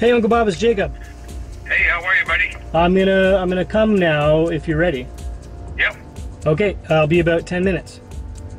Hey, Uncle Bob, it's Jacob. Hey, how are you, buddy? I'm gonna come now if you're ready. Yep. Okay, I'll be about 10 minutes.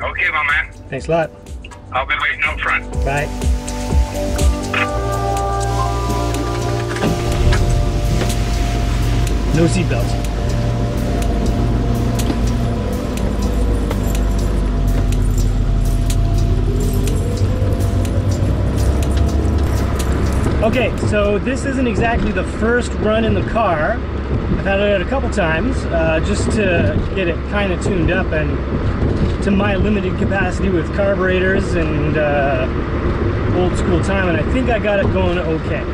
Okay, my man. Thanks a lot. I'll be waiting out front. Bye. No seatbelts. Okay, so this isn't exactly the first run in the car. I've had it a couple times just to get it kind of tuned up and to my limited capacity with carburetors and old school time, and I think I got it going okay.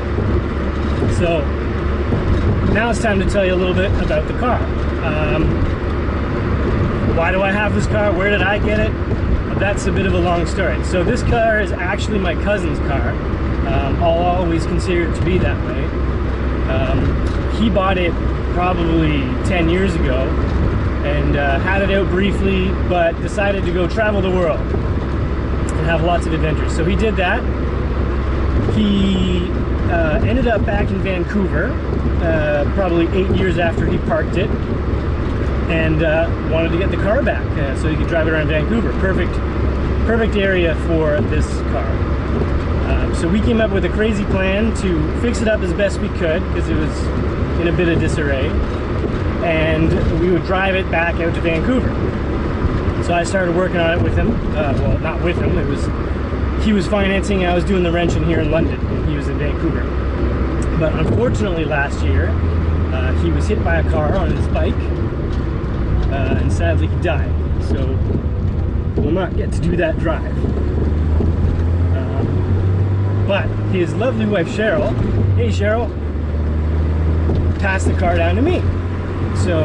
So now it's time to tell you a little bit about the car. Why do I have this car? Where did I get it? That's a bit of a long story. So this car is actually my cousin's car. I'll always consider it to be that way. He bought it probably 10 years ago and had it out briefly, but decided to go travel the world and have lots of adventures. So he did that. He ended up back in Vancouver probably 8 years after he parked it, and wanted to get the car back so he could drive it around Vancouver. Perfect area for this car. So we came up with a crazy plan to fix it up as best we could, because it was in a bit of disarray, and we would drive it back out to Vancouver. So I started working on it with him. Well, not with him, he was financing, I was doing the wrenching here in London, and he was in Vancouver. But unfortunately last year, he was hit by a car on his bike, and sadly he died. So we'll not get to do that drive. But his lovely wife Cheryl, hey Cheryl, passed the car down to me. So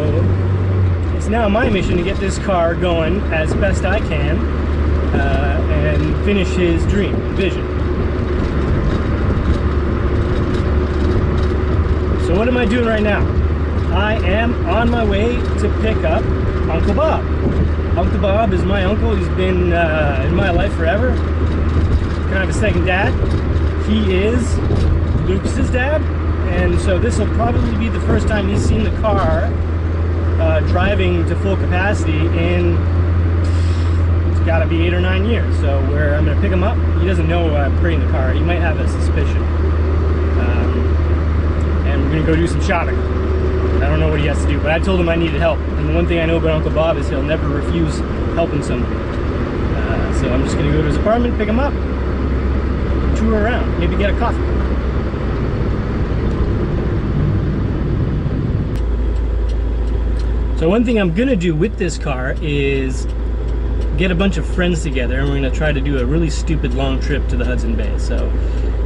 it's now my mission to get this car going as best I can and finish his dream, vision. So what am I doing right now? I am on my way to pick up Uncle Bob. Uncle Bob is my uncle. He's been in my life forever. Kind of a second dad. He is Lucas's dad, and so this will probably be the first time he's seen the car driving to full capacity in, it's got to be 8 or 9 years. So I'm going to pick him up. He doesn't know I'm bringing the car. He might have a suspicion. And we're going to go do some shopping. I don't know what he has to do, but I told him I needed help. And the one thing I know about Uncle Bob is he'll never refuse helping someone. So I'm just going to go to his apartment, pick him up, tour around, maybe get a coffee. So one thing I'm gonna do with this car is get a bunch of friends together, and we're gonna try to do a really stupid long trip to the Hudson Bay. So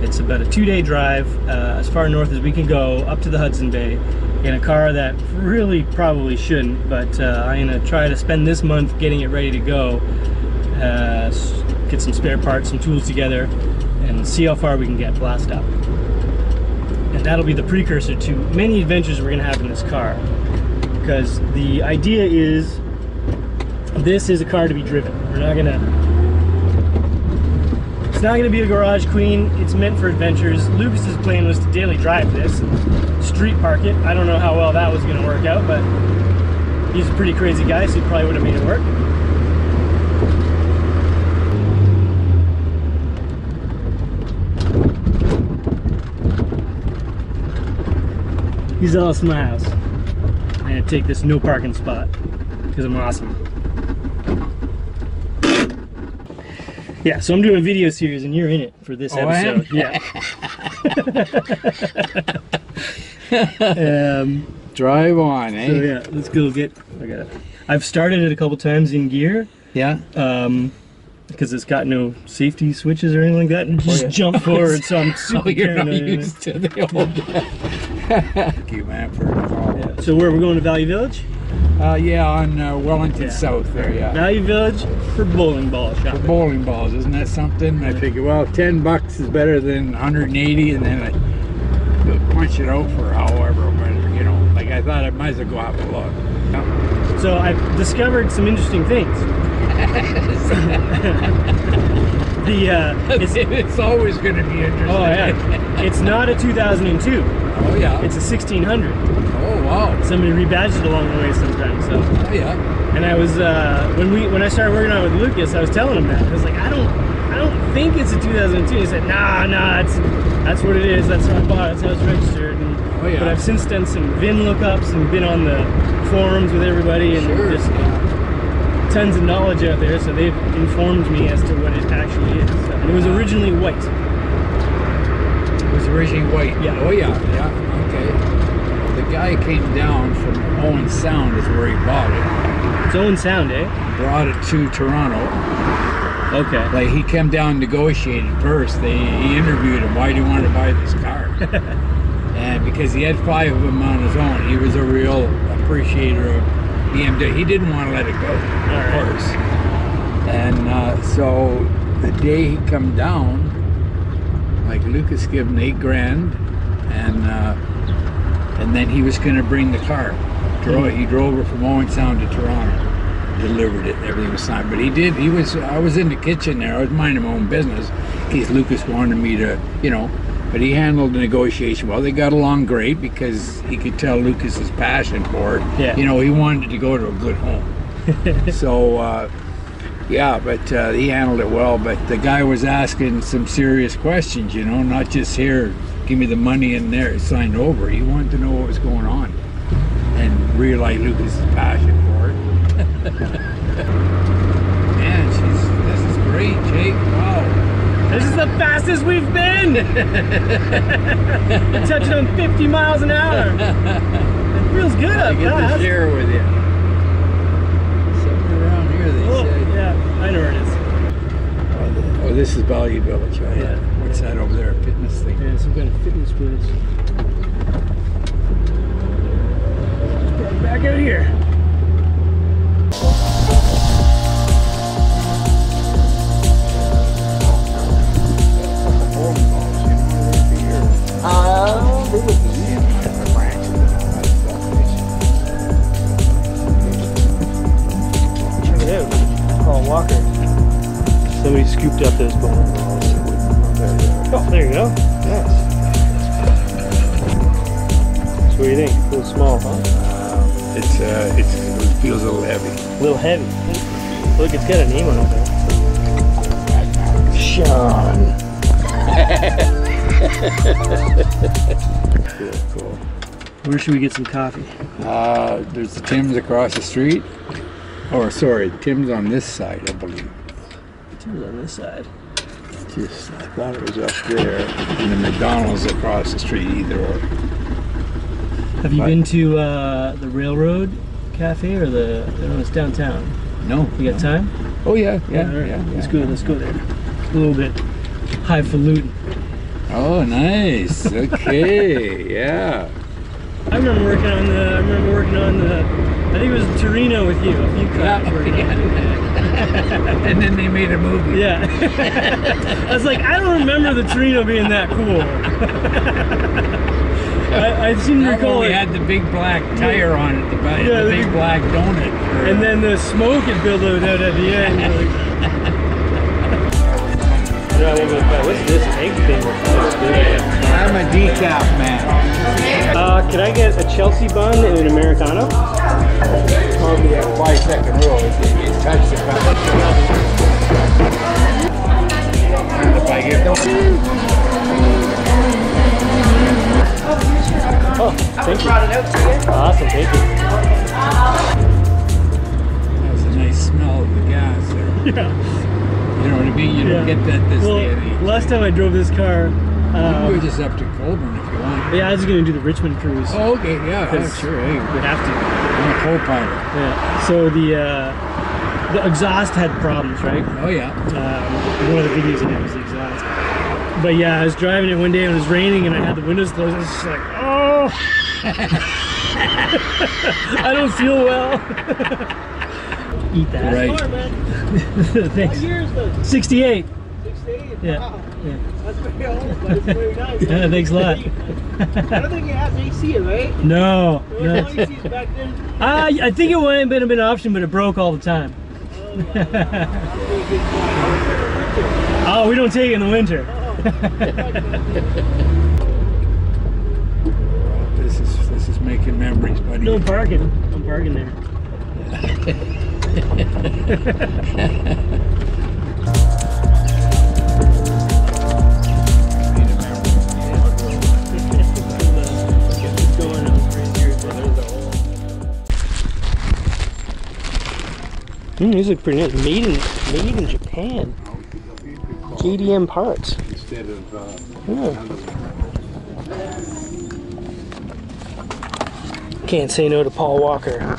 it's about a 2-day drive as far north as we can go up to the Hudson Bay in a car that really probably shouldn't, but I'm gonna try to spend this month getting it ready to go, get some spare parts, some tools together, and see how far we can get, blast up. And that'll be the precursor to many adventures we're gonna have in this car, because the idea is this is a car to be driven. It's not gonna be a garage queen. It's meant for adventures. Lucas's plan was to daily drive this and street park it. I don't know how well that was gonna work out, but he's a pretty crazy guy, so he probably would have made it work. He's all smiles. I'm gonna take this no parking spot because I'm awesome. Yeah, so I'm doing a video series and you're in it for this episode. Yeah. Drive on, eh? So yeah, let's go get. I've started it a couple times in gear. Yeah. Because it's got no safety switches or anything like that, and just jump forward. So I'm super you're not used to the old. Thank you, man, for the call. Yeah. So where we're going to Valley Village? Yeah, on Wellington South there, yeah. Valley Village for bowling ball shopping. For bowling balls, isn't that something? I figured, well, $10 is better than 180, and then I punch it out for however, you know. Like I thought, I might as well go have a look. Yeah. So I've discovered some interesting things. It's always going to be interesting. Oh yeah, it's not a 2002. Oh yeah. It's a 1600. Oh wow. Somebody rebadged it along the way sometimes. So. Oh yeah. And I was when I started working on it with Lucas, I was telling him that I was like, I don't think it's a 2002. He said, Nah, that's what it is. That's how I bought it. That's how it's registered. And, oh yeah. But I've since done some VIN lookups and been on the forums with everybody, and just tons of knowledge out there. So they've informed me as to what it actually is. So, and it was originally white. It was originally white. Yeah. Oh yeah. Yeah. Okay. The guy came down from Owen Sound is where he bought it. It's Owen Sound, eh? Brought it to Toronto. Okay. Like he came down, negotiated first. He interviewed him. Why do you want to buy this car? And because he had 5 of them on his own, he was a real appreciator of BMW. He didn't want to let it go, of course. And so the day he come down, like Lucas gave him $8 grand, and then he was going to bring the car. He drove it from Owen Sound to Toronto, delivered it, everything was signed. But I was in the kitchen there, I was minding my own business, in case Lucas wanted me to, but he handled the negotiation well. They got along great because he could tell Lucas's passion for it. Yeah. He wanted to go to a good home. So, yeah, but he handled it well. But the guy was asking some serious questions, not just here, give me the money and there, signed over. He wanted to know what was going on and realize Lucas's passion for it. Man, this is great, Jake. Wow. This is the fastest we've been! We're touching on 50 miles an hour. It feels good up I get fast. to share with you. Something around here, they say. Yeah, I know where it is. Oh, this is Value Village. Right? Yeah. What's that over there? A fitness thing? Yeah, some kind of fitness place. Let's put it back out here. They would be in the branches and all that stuff. Check it out. Paul Walker. Somebody scooped up those bones. Oh, there you go. Yes. So what do you think? A little small, huh? It feels a little heavy. A little heavy. Look, it's got a name on it though. Sean. Cool. Where should we get some coffee? There's the Tim's across the street. Oh, sorry, Tim's on this side, I believe. Tim's on this side. I thought it was up there. And the McDonald's across the street, either or. Have you been to the Railroad Cafe or the one that's downtown? No. You got time? Oh yeah. Let's go there. It's a little bit highfalutin. Oh, nice. Okay, yeah. I remember working on the. I think it was Torino with you. A few cars. And then they made a movie. Yeah. I was like, I don't remember the Torino being that cool. I seem to recall it had the big black tire on it, the big black donut. And then the smoke had billowed out at the end. What's this egg thing? I'm a decaf man. Can I get a Chelsea bun and an Americano? Probably a 5-second rule if you touch the cup. If I get Oh, thank you. Awesome, thank you. That's a nice smell of the gas there. Yeah. You know what I mean? You don't get that this day and age. Last time I drove this car, you go just up to Colburn if you want. yeah, I was going to do the Richmond cruise. Oh, okay, yeah, sure. Hey, we'd have to. I'm a co-pilot. Yeah. So the exhaust had problems, right? Oh yeah. One of the videos in it was the exhaust. But yeah, I was driving it one day and it was raining and I had the windows closed. I was just like, oh, I don't feel well. Eat that. Right. Thanks. What year is this? 68. 68? Yeah. Wow. Yeah. That's very old, but it's very nice. Yeah, thanks a lot. I don't think it has AC, right? No. There was no ACs back then. I think it would have been an option, but it broke all the time. Oh, we don't take it in the winter. This is making memories, buddy. No parking. I'm parking there. These look pretty nice. Made in Japan. KDM parts. Instead of Can't say no to Paul Walker.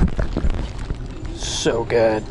So good.